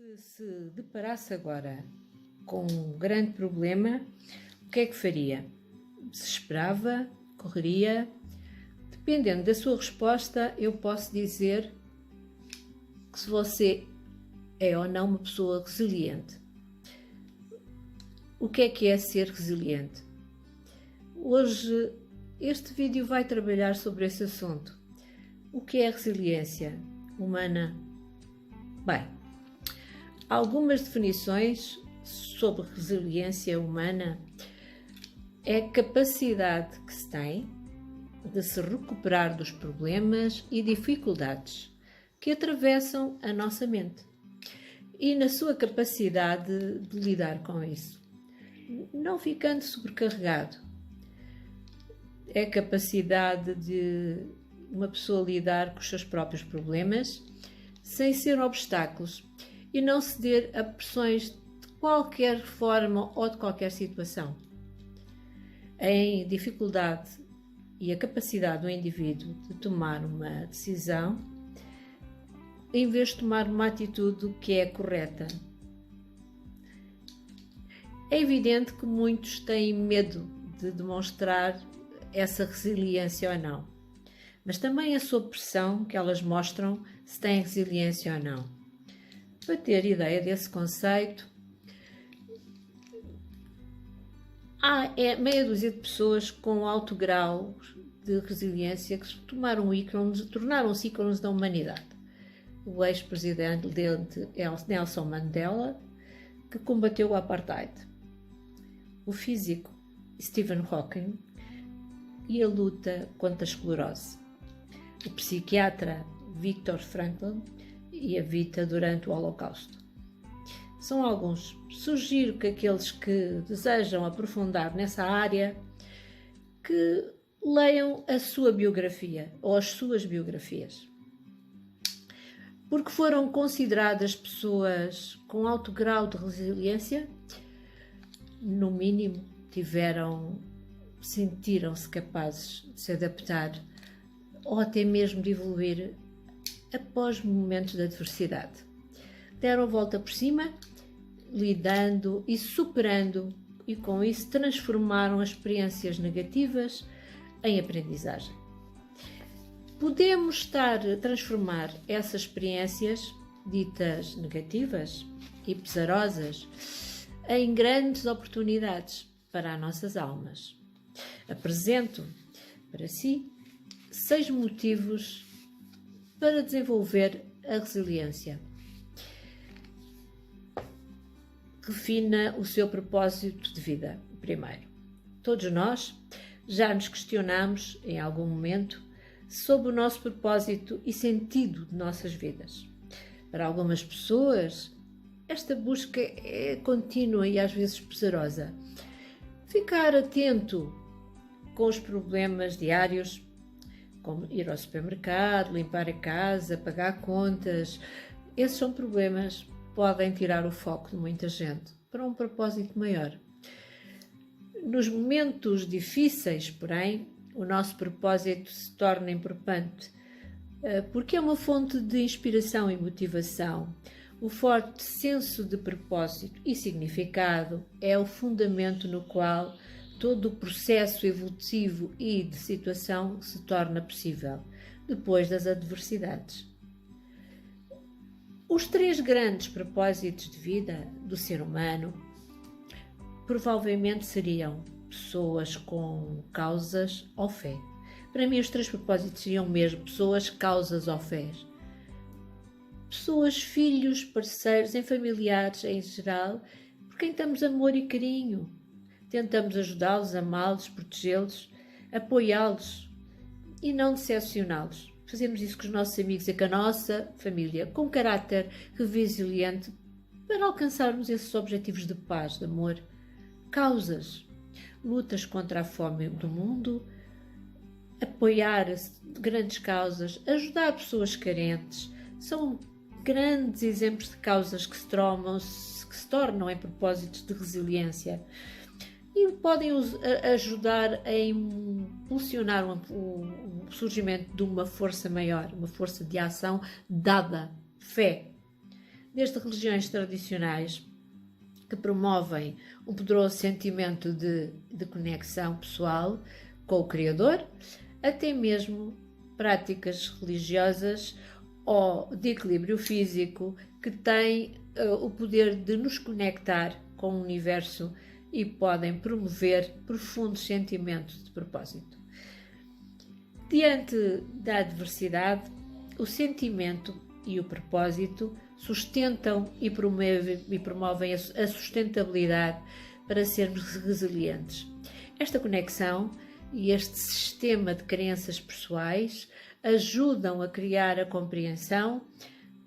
Se deparasse agora com um grande problema, o que é que faria? Desesperava? Correria? Dependendo da sua resposta, eu posso dizer que se você é ou não uma pessoa resiliente. O que é ser resiliente? Hoje, este vídeo vai trabalhar sobre esse assunto. O que é resiliência humana? Bem, algumas definições sobre resiliência humana é a capacidade que se tem de se recuperar dos problemas e dificuldades que atravessam a nossa mente e na sua capacidade de lidar com isso, não ficando sobrecarregado. É a capacidade de uma pessoa lidar com os seus próprios problemas sem ser obstáculos e não ceder a pressões de qualquer forma ou de qualquer situação. Em dificuldade e a capacidade do indivíduo de tomar uma decisão em vez de tomar uma atitude que é correta. É evidente que muitos têm medo de demonstrar essa resiliência ou não, mas também a sob pressão que elas mostram se têm resiliência ou não. Para ter ideia desse conceito, há meia dúzia de pessoas com alto grau de resiliência que se tornaram-se ícones da humanidade. O ex-presidente Nelson Mandela, que combateu o apartheid, o físico Stephen Hawking e a luta contra a esclerose, o psiquiatra Viktor Frankl e a vida durante o Holocausto. São alguns. Sugiro que aqueles que desejam aprofundar nessa área que leiam a sua biografia ou as suas biografias, porque foram consideradas pessoas com alto grau de resiliência. No mínimo, sentiram-se capazes de se adaptar ou até mesmo de evoluir após momentos de adversidade. Deram a volta por cima, lidando e superando, e com isso transformaram as experiências negativas em aprendizagem. Podemos transformar essas experiências ditas negativas e pesarosas em grandes oportunidades para as nossas almas. Apresento para si 6 motivos para desenvolver a resiliência. Refina o seu propósito de vida. Primeiro, todos nós já nos questionamos em algum momento sobre o nosso propósito e sentido de nossas vidas. Para algumas pessoas, esta busca é contínua e às vezes pesarosa. Ficar atento com os problemas diários, como ir ao supermercado, limpar a casa, pagar contas, esses são problemas que podem tirar o foco de muita gente para um propósito maior. Nos momentos difíceis, porém, o nosso propósito se torna importante, porque é uma fonte de inspiração e motivação. O forte senso de propósito e significado é o fundamento no qual todo o processo evolutivo e de situação se torna possível, depois das adversidades. Os 3 grandes propósitos de vida do ser humano provavelmente seriam pessoas com causas ou fé. Para mim, os 3 propósitos seriam mesmo pessoas, causas ou fés. Pessoas, filhos, parceiros, familiares em geral, por quem damos amor e carinho. Tentamos ajudá-los, amá-los, protegê-los, apoiá-los e não decepcioná-los. Fazemos isso com os nossos amigos e com a nossa família, com caráter resiliente, para alcançarmos esses objetivos de paz, de amor. Causas, lutas contra a fome do mundo, apoiar grandes causas, ajudar pessoas carentes, são grandes exemplos de causas que se tornam em propósitos de resiliência e podem ajudar a impulsionar o surgimento de uma força maior, uma força de ação dada, fé. desde religiões tradicionais que promovem um poderoso sentimento de conexão pessoal com o Criador, até mesmo práticas religiosas ou de equilíbrio físico que têm o poder de nos conectar com o universo e podem promover profundos sentimentos de propósito. Diante da adversidade, o sentimento e o propósito sustentam e promovem a sustentabilidade para sermos resilientes. Esta conexão e este sistema de crenças pessoais ajudam a criar a compreensão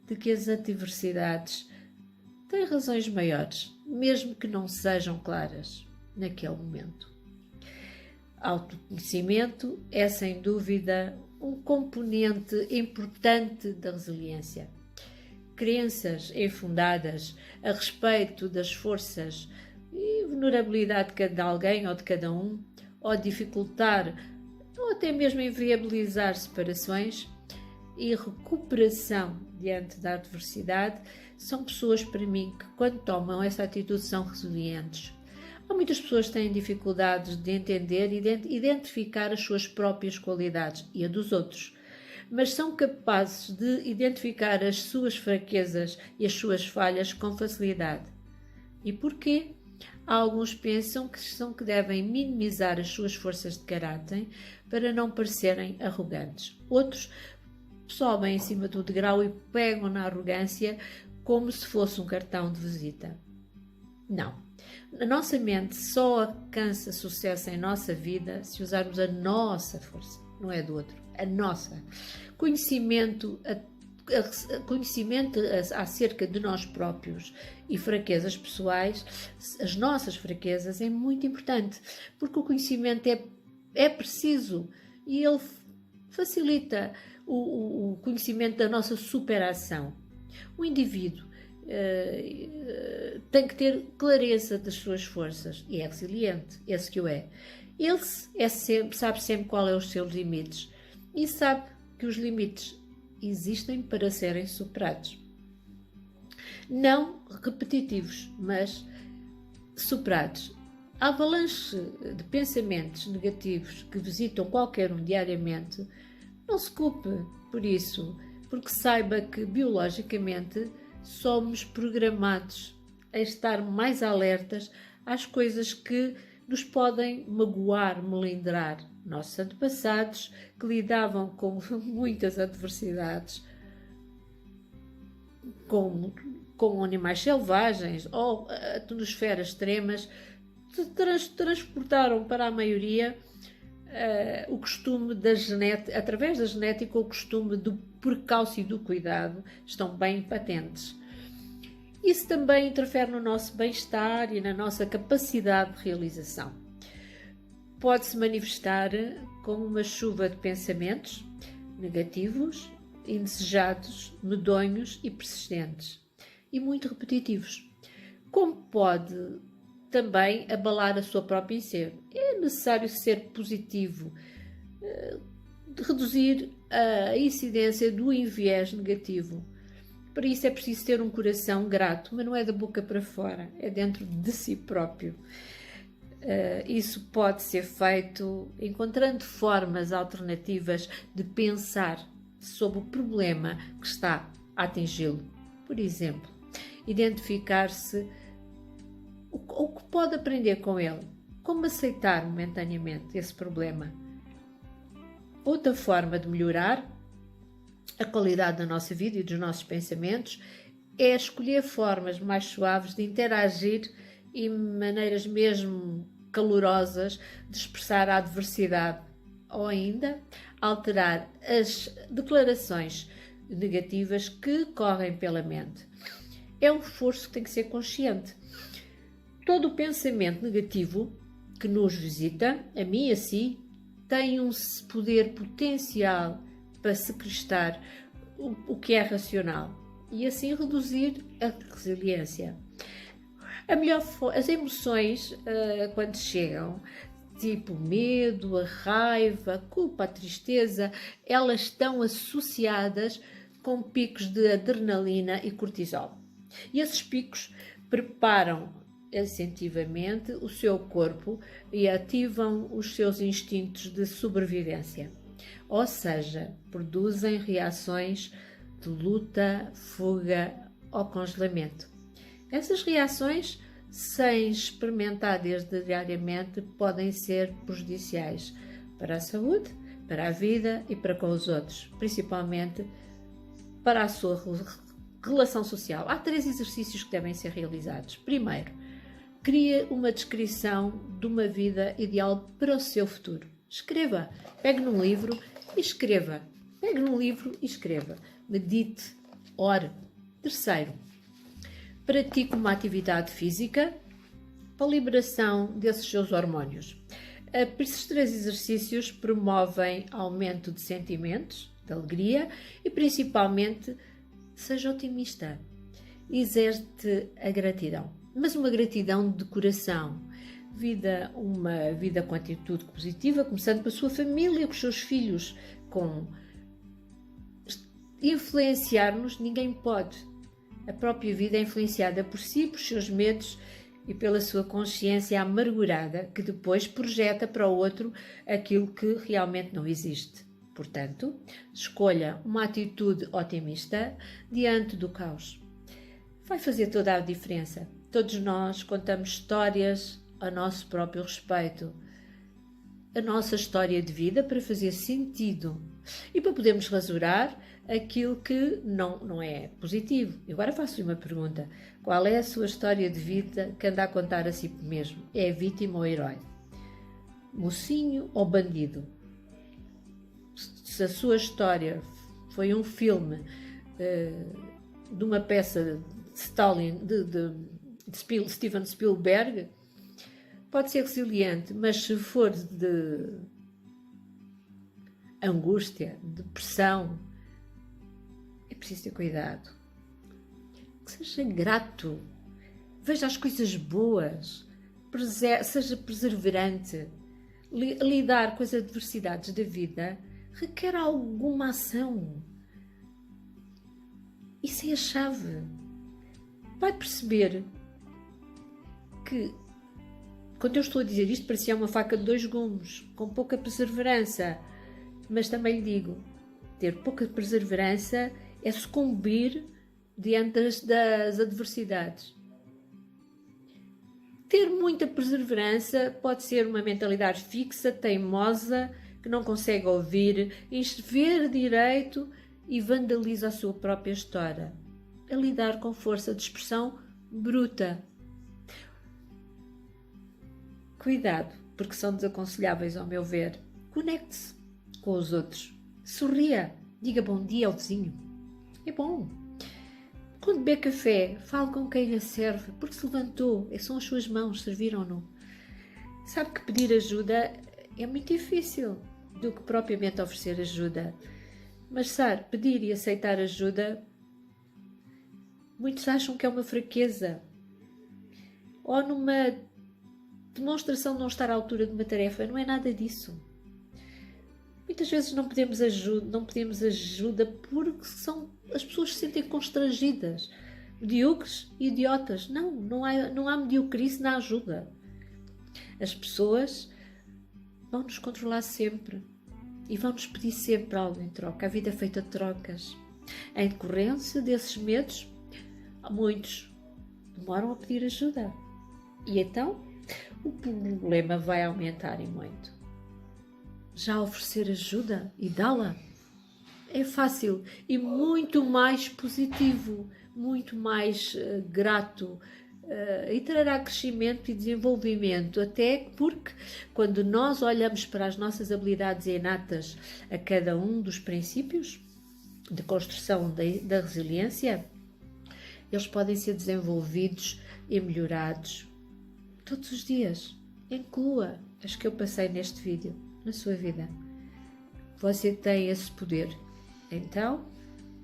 de que as adversidades têm razões maiores, mesmo que não sejam claras naquele momento. Autoconhecimento é, sem dúvida, um componente importante da resiliência. Crenças infundadas a respeito das forças e vulnerabilidade de cada alguém ou de cada um, ou dificultar ou até mesmo inviabilizar separações e recuperação diante da adversidade, são pessoas, para mim, que quando tomam essa atitude são resilientes. Há muitas pessoas que têm dificuldades de entender e de identificar as suas próprias qualidades e a dos outros, mas são capazes de identificar as suas fraquezas e as suas falhas com facilidade. E porquê? Alguns pensam que devem minimizar as suas forças de caráter para não parecerem arrogantes. Outros sobem em cima do degrau e pegam na arrogância como se fosse um cartão de visita. Não. A nossa mente só alcança sucesso em nossa vida se usarmos a nossa força, não é do outro, a nossa. Conhecimento acerca de nós próprios e fraquezas pessoais, as nossas fraquezas, é muito importante, porque o conhecimento é preciso e ele facilita o conhecimento da nossa superação. O indivíduo tem que ter clareza das suas forças e é resiliente, esse que o é. Ele sabe sempre qual é os seus limites e sabe que os limites existem para serem superados. Não repetitivos, mas superados. A avalanche de pensamentos negativos que visitam qualquer um diariamente, não se culpe por isso, porque saiba que biologicamente somos programados a estar mais alertas às coisas que nos podem magoar, melindrar. Nossos antepassados, que lidavam com muitas adversidades, com animais selvagens ou atmosferas extremas, transportaram para a maioria o costume da genética, através da genética, o costume do precaução e do cuidado estão bem patentes. Isso também interfere no nosso bem-estar e na nossa capacidade de realização. Pode-se manifestar como uma chuva de pensamentos negativos, indesejados, medonhos e persistentes, e muito repetitivos. Como pode também abalar a sua própria ser. É necessário ser positivo, reduzir a incidência do enviés negativo. Para isso é preciso ter um coração grato, mas não é da boca para fora, é dentro de si próprio. Isso pode ser feito encontrando formas alternativas de pensar sobre o problema que está a atingi-lo. Por exemplo, identificar-se o que pode aprender com ele, como aceitar momentaneamente esse problema. Outra forma de melhorar a qualidade da nossa vida e dos nossos pensamentos é escolher formas mais suaves de interagir e maneiras mesmo calorosas de expressar a adversidade, ou ainda alterar as declarações negativas que correm pela mente. É um esforço que tem que ser consciente. Todo o pensamento negativo que nos visita, a mim e a si, tem um poder potencial para secretar o que é racional e assim reduzir a resiliência. As emoções, quando chegam, tipo medo, a raiva, a culpa, a tristeza, elas estão associadas com picos de adrenalina e cortisol. E esses picos preparam assentivamente o seu corpo e ativam os seus instintos de sobrevivência. Ou seja, produzem reações de luta, fuga ou congelamento. Essas reações, sem experimentadas diariamente, podem ser prejudiciais para a saúde, para a vida e para com os outros, principalmente para a sua relação social. Há 3 exercícios que devem ser realizados. Primeiro, crie uma descrição de uma vida ideal para o seu futuro. Escreva, pegue num livro e escreva. Pegue num livro e escreva. Medite, ore. Terceiro, pratique uma física para a liberação desses seus hormônios. Estes 3 exercícios promovem aumento de sentimentos, de alegria e principalmente seja otimista. Exerte a gratidão, mas uma gratidão de coração. Uma vida com atitude positiva, começando pela sua família, com os seus filhos, com influenciar-nos, ninguém pode. A própria vida é influenciada por si, por seus medos e pela sua consciência amargurada, que depois projeta para o outro aquilo que realmente não existe. Portanto, escolha uma atitude otimista diante do caos. Vai fazer toda a diferença. Todos nós contamos histórias a nosso próprio respeito, a nossa história de vida para fazer sentido e para podermos rasurar aquilo que não é positivo. E agora faço-lhe uma pergunta. Qual é a sua história de vida que anda a contar a si mesmo? É vítima ou herói? Mocinho ou bandido? Se a sua história foi um filme de uma peça de Stalin, de Steven Spielberg, pode ser resiliente, mas se for de angústia, depressão, é preciso ter cuidado. Que seja grato, veja as coisas boas, seja perseverante. Lidar com as adversidades da vida requer alguma ação. Isso é a chave. Vai perceber que, quando eu estou a dizer isto, parecia uma faca de 2 gumes, com pouca perseverança. Mas também lhe digo, ter pouca perseverança é sucumbir diante das adversidades. Ter muita perseverança pode ser uma mentalidade fixa, teimosa, que não consegue ouvir, ver direito e vandaliza a sua própria história. A lidar com força de expressão bruta. Cuidado, porque são desaconselháveis ao meu ver. Conecte-se com os outros. Sorria. Diga bom dia ao vizinho. É bom. Quando beber café, fale com quem lhe serve, porque se levantou. São as suas mãos, serviram-no. Sabe que pedir ajuda é muito difícil do que propriamente oferecer ajuda. Mas sabe, pedir e aceitar ajuda, muitos acham que é uma fraqueza. Ou numa demonstração de não estar à altura de uma tarefa. Não é nada disso. Muitas vezes não pedimos ajuda porque as pessoas se sentem constrangidas, medíocres e idiotas. Não há mediocrice na ajuda. As pessoas vão nos controlar sempre e vão nos pedir sempre algo em troca. A vida é feita de trocas. Em decorrência desses medos, muitos demoram a pedir ajuda. E então o problema vai aumentar e muito. Já oferecer ajuda e dá-la é fácil e muito mais positivo, muito mais grato e trará crescimento e desenvolvimento, até porque quando nós olhamos para as nossas habilidades inatas a cada um dos princípios de construção da resiliência, eles podem ser desenvolvidos e melhorados todos os dias. Inclua as que eu passei neste vídeo na sua vida. Você tem esse poder. Então,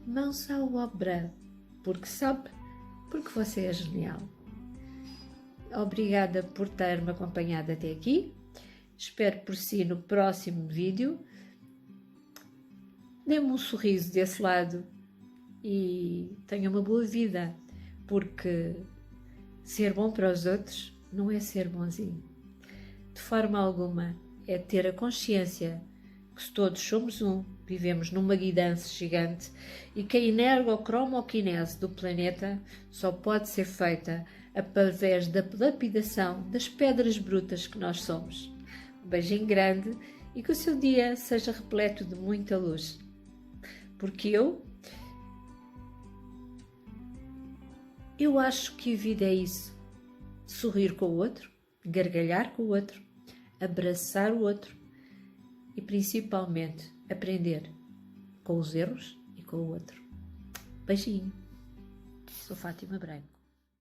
mãos à obra, porque sabe, porque você é genial. Obrigada por ter-me acompanhado até aqui. Espero por si no próximo vídeo. Dê-me um sorriso desse lado e tenha uma boa vida, porque ser bom para os outros não é ser bonzinho. De forma alguma, é ter a consciência que se todos somos um, vivemos numa guidance gigante e que a energocromoquinese do planeta só pode ser feita através da lapidação das pedras brutas que nós somos. Um beijinho grande e que o seu dia seja repleto de muita luz. Porque eu acho que a vida é isso. Sorrir com o outro, gargalhar com o outro, abraçar o outro e principalmente aprender com os erros e com o outro. Beijinho. Sou Fátima Branco.